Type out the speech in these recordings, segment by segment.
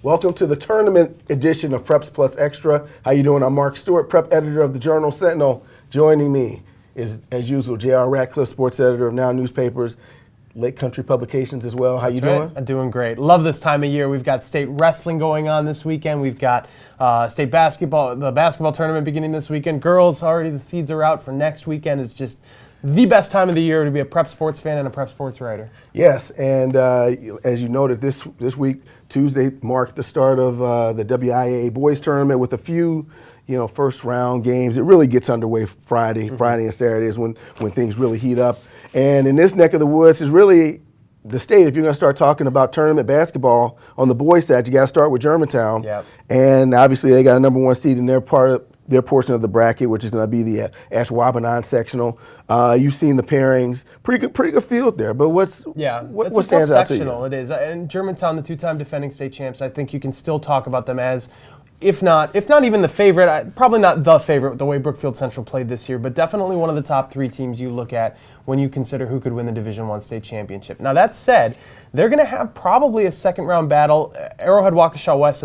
Welcome to the tournament edition of Preps Plus Extra. How you doing? I'm Mark Stewart, prep editor of the Journal Sentinel. Joining me is, as usual, J.R. Ratcliffe, sports editor of Now Newspapers, Lake Country Publications as well. How you doing? I'm doing great. Love this time of year. We've got state wrestling going on this weekend. We've got state basketball, the basketball tournament beginning this weekend. Girls, already the seeds are out for next weekend. It's just the best time of the year to be a prep sports fan and a prep sports writer. Yes, and as you noted, this week, Tuesday, marked the start of the WIAA boys tournament with a few, first round games. It really gets underway Friday and Saturday is when things really heat up. And in this neck of the woods is really the state. If you're going to start talking about tournament basketball on the boys' side, you got to start with Germantown. Yep. And obviously they got a #1 seed in their portion of the bracket, which is going to be the Ashwaubenon sectional. You've seen the pairings, pretty good field there. But what stands out to you? It is, and Germantown, the two-time defending state champs. I think you can still talk about them as, if not even the favorite, probably not the favorite the way Brookfield Central played this year, but definitely one of the top three teams you look at when you consider who could win the Division I state championship. Now that said, they're going to have probably a second-round battle. Arrowhead Waukesha West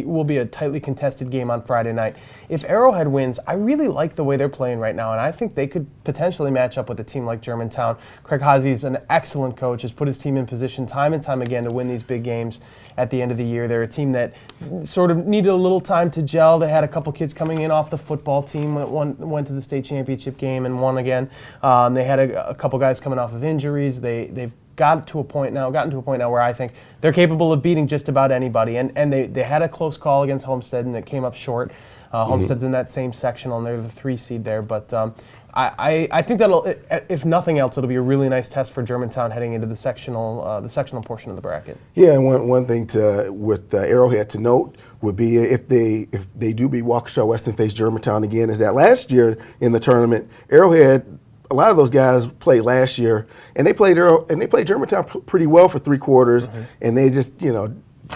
will be a tightly contested game on Friday night. If Arrowhead wins, I really like the way they're playing right now, and I think they could potentially match up with a team like Germantown. Craig Haase is an excellent coach, has put his team in position time and time again to win these big games at the end of the year. They're a team that sort of needed a little time to gel. They had a couple kids coming in off the football team that went to the state championship game and won again. They had a couple guys coming off of injuries. They've gotten to a point now where I think they're capable of beating just about anybody. And they had a close call against Homestead, and it came up short. Homestead's in that same sectional, and they're the 3 seed there. But I think that'll, if nothing else, it'll be a really nice test for Germantown heading into the sectional portion of the bracket. Yeah, and one thing with Arrowhead to note would be if they do beat Waukesha West and face Germantown again, is that last year in the tournament, Arrowhead, a lot of those guys played last year, and they played Germantown pretty well for 3 quarters, and they just,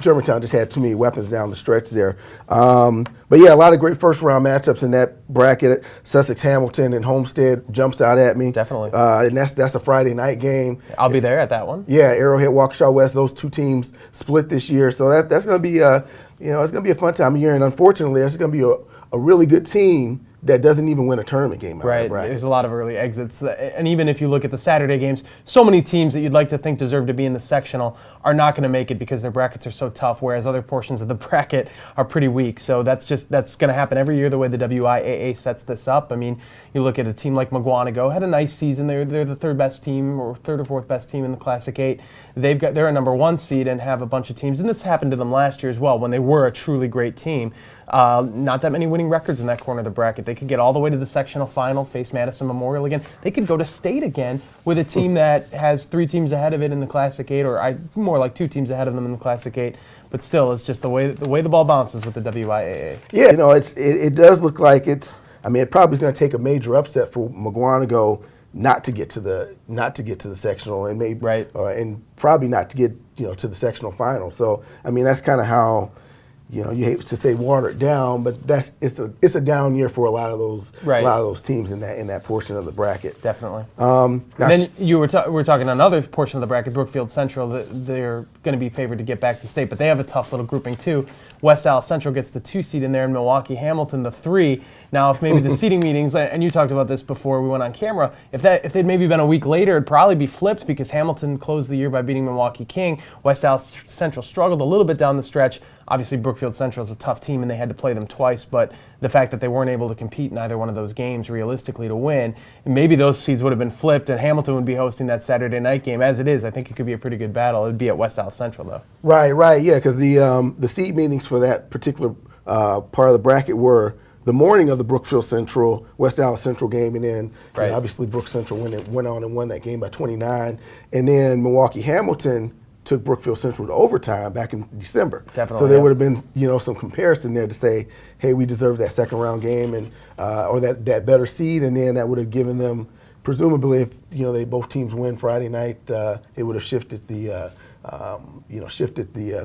Germantown just had too many weapons down the stretch there. But yeah, a lot of great first-round matchups in that bracket. Sussex Hamilton and Homestead jumps out at me. Definitely. And that's a Friday night game. I'll be there at that one. Yeah, Arrowhead, Waukesha West, those two teams split this year, so that's going to be it's going to be a fun time of year. And unfortunately, there's going to be a really good team that doesn't even win a tournament game. Right, there's a lot of early exits. And even if you look at the Saturday games, so many teams that you'd like to think deserve to be in the sectional are not going to make it because their brackets are so tough, whereas other portions of the bracket are pretty weak. So that's going to happen every year the way the WIAA sets this up. I mean, you look at a team like Mugwanago, had a nice season. They're the third best team or third or fourth best team in the Classic 8. They're a #1 seed and have a bunch of teams. And this happened to them last year as well when they were a truly great team. Not that many winning records in that corner of the bracket. They could get all the way to the sectional final, face Madison Memorial again. They could go to state again with a team that has 3 teams ahead of it in the Classic 8, or more like 2 teams ahead of them in the Classic 8. But still, it's just the way the ball bounces with the WIAA. Yeah, it does look like it probably is going to take a major upset for Mugwanago not to get to the sectional, and maybe and probably not to get to the sectional final. So that's kind of how. You hate to say watered down, but it's a down year for a lot of those teams in that portion of the bracket. Definitely. And then we're talking another portion of the bracket, Brookfield Central. They're going to be favored to get back to state, but they have a tough little grouping too. West Allis Central gets the 2 seed in there, and Milwaukee Hamilton the 3. Now, if maybe the seeding meetings, and you talked about this before we went on camera, if they'd maybe been a week later, it'd probably be flipped because Hamilton closed the year by beating Milwaukee King. West Allis Central struggled a little bit down the stretch. Obviously, Brookfield Central is a tough team, and they had to play them twice, but the fact that they weren't able to compete in either one of those games realistically to win, maybe those seeds would have been flipped, and Hamilton would be hosting that Saturday night game. As it is, I think it could be a pretty good battle. It would be at West Allis Central, though. Right, yeah, because the seed meetings for that particular part of the bracket were the morning of the Brookfield Central, West Allis Central game, and then obviously Brook Central went on and won that game by 29. And then Milwaukee Hamilton took Brookfield Central to overtime back in December. Definitely. So there would have been some comparison there to say, hey, we deserve that second round game and or that better seed, and then that would have given them, presumably, if they both teams win Friday night, it would have shifted the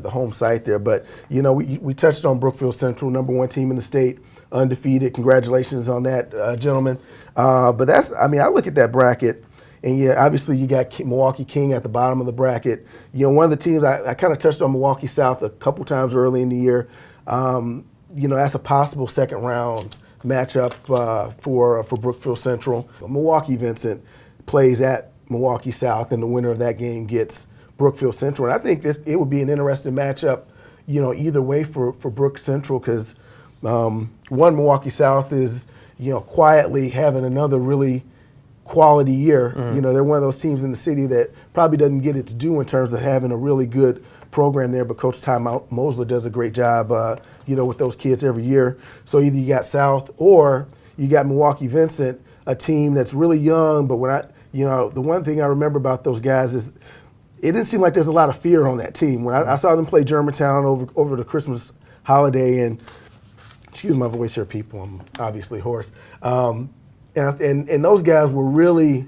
home site there. But we touched on Brookfield Central, #1 team in the state, undefeated. Congratulations on that, gentlemen. But I look at that bracket, And yeah, obviously you got Milwaukee King at the bottom of the bracket. You know, one of the teams I kind of touched on Milwaukee South a couple times early in the year. You know, that's a possible second round matchup for Brookfield Central. Milwaukee Vincent plays at Milwaukee South, and the winner of that game gets Brookfield Central. And I think it would be an interesting matchup, you know, either way for Brook Central, because Milwaukee South is, you know, quietly having another really quality year. You know, they're one of those teams in the city that probably doesn't get its due in terms of having a really good program there, but Coach Ty Mosler does a great job, you know, with those kids every year. So either you got South or you got Milwaukee Vincent, a team that's really young, but you know, the one thing I remember about those guys is it didn't seem like there's a lot of fear on that team. When I saw them play Germantown over the Christmas holiday, and excuse my voice here, people, I'm obviously hoarse. And those guys were really,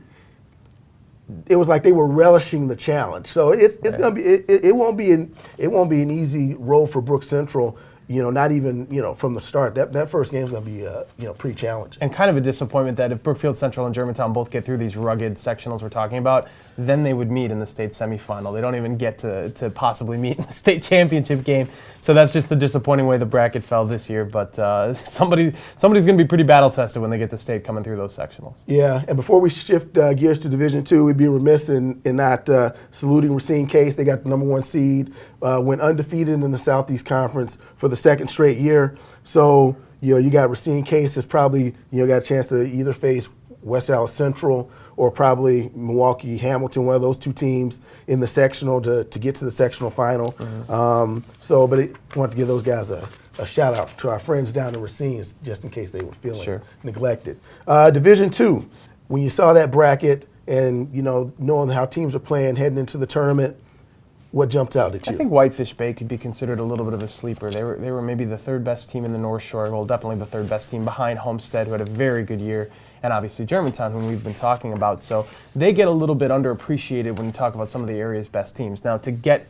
it was like they were relishing the challenge. So it's gonna be it won't be an easy role for Brook Central. You know, not even, you know, from the start. That first game is going to be, you know, pretty challenging. And kind of a disappointment that if Brookfield Central and Germantown both get through these rugged sectionals we're talking about, then they would meet in the state semifinal. They don't even get to possibly meet in the state championship game. So that's just the disappointing way the bracket fell this year. But somebody's going to be pretty battle tested when they get to state coming through those sectionals. Yeah, and before we shift gears to Division II, we'd be remiss in not saluting Racine Case. They got the #1 seed, went undefeated in the Southeast Conference for the second straight year. So, you know, you got Racine Case has probably, you know, got a chance to either face West Allis Central or probably Milwaukee Hamilton, one of those two teams in the sectional to get to the sectional final. But I want to give those guys a shout out to our friends down in Racine, just in case they were feeling neglected. Division II, when you saw that bracket and, you know, knowing how teams are playing heading into the tournament, what jumped out at you? I think Whitefish Bay could be considered a little bit of a sleeper. They were maybe the third best team in the North Shore. Well, definitely the third best team behind Homestead, who had a very good year, and obviously Germantown, whom we've been talking about. So they get a little bit underappreciated when you talk about some of the area's best teams. Now, to get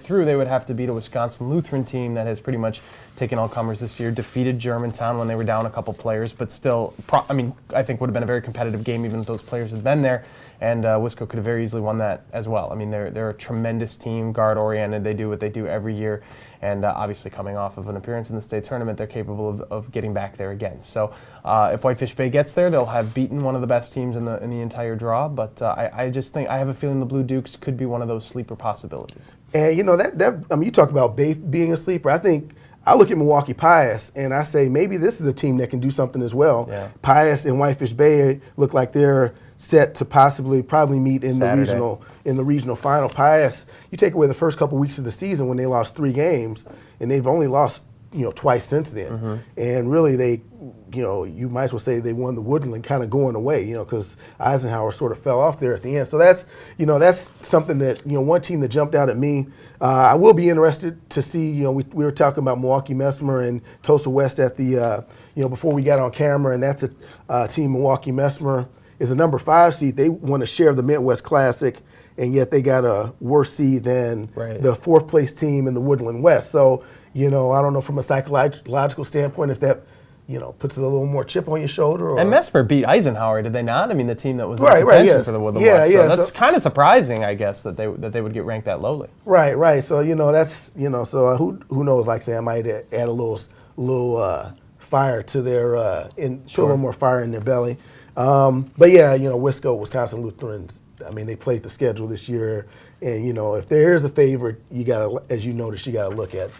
through, they would have to beat a Wisconsin Lutheran team that has pretty much taken all comers this year, defeated Germantown when they were down a couple players, but still, I think would have been a very competitive game even if those players had been there. And Wisco could have very easily won that as well. I mean, they're a tremendous team, guard-oriented. They do what they do every year. And obviously coming off of an appearance in the state tournament, they're capable of getting back there again. So if Whitefish Bay gets there, they'll have beaten one of the best teams in the entire draw. But I just think, I have a feeling the Blue Dukes could be one of those sleeper possibilities. And, you know, you talk about being a sleeper. I think I look at Milwaukee Pius and I say maybe this is a team that can do something as well. Yeah. Pius and Whitefish Bay look like they're set to probably meet in Saturday. the regional final. Pius, you take away the first couple weeks of the season when they lost 3 games, and they've only lost, you know, twice since then. And really, they, you know, you might as well say they won the Woodland kind of going away, you know, because Eisenhower sort of fell off there at the end. So that's, you know, that's something that, you know, one team that jumped out at me. I will be interested to see, you know, we were talking about Milwaukee Mesmer and Tulsa West at the, you know, before we got on camera, and that's a team, Milwaukee Mesmer is a number 5 seed. They won a share of the Midwest Classic, and yet they got a worse seed than the 4th place team in the Woodland West. So, you know, I don't know from a psychological standpoint if that, you know, puts a little more chip on your shoulder. Or, and Mesmer beat Eisenhower, did they not? I mean, the team that was in contention for the Woodland West. So that's kind of surprising, I guess, that they would get ranked that lowly. Right. So, you know, that's, you know, so who knows? Like say, I might add a little fire to their put a little more fire in their belly. But yeah, you know, Wisco, Wisconsin Lutherans, I mean, they played the schedule this year, and you know, if there is a favorite, you gotta, as you noticed, you gotta look at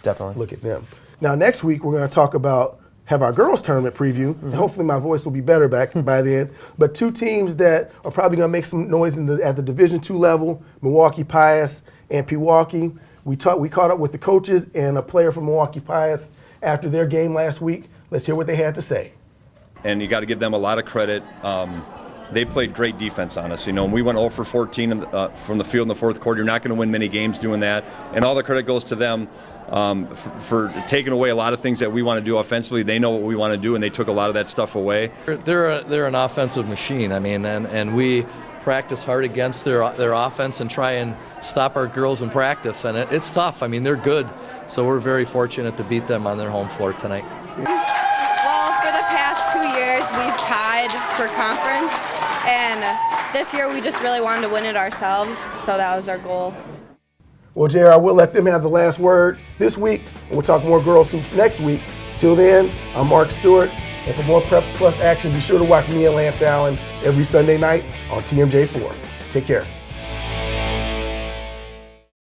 them. Now, next week we're gonna have our girls tournament preview, and hopefully my voice will be better by then. But 2 teams that are probably gonna make some noise at the Division II level: Milwaukee Pius and Pewaukee. We caught up with the coaches and a player from Milwaukee Pius after their game last week. Let's hear what they had to say. And you got to give them a lot of credit. They played great defense on us. You know, we went 0 for 14 from the field in the 4th quarter. You're not going to win many games doing that. And all the credit goes to them for taking away a lot of things that we want to do offensively. They know what we want to do, and they took a lot of that stuff away. They're an offensive machine. I mean, and we practice hard against their offense and try and stop our girls in practice. And it's tough. I mean, they're good. So we're very fortunate to beat them on their home floor tonight. Well, for the past 2 years, we've tied for conference. And this year we just really wanted to win it ourselves, so that was our goal. Well, JR, I will let them have the last word this week, and we'll talk more girls hoops next week. Till then, I'm Mark Stewart, and for more Preps Plus action, be sure to watch me and Lance Allen every Sunday night on TMJ4. Take care.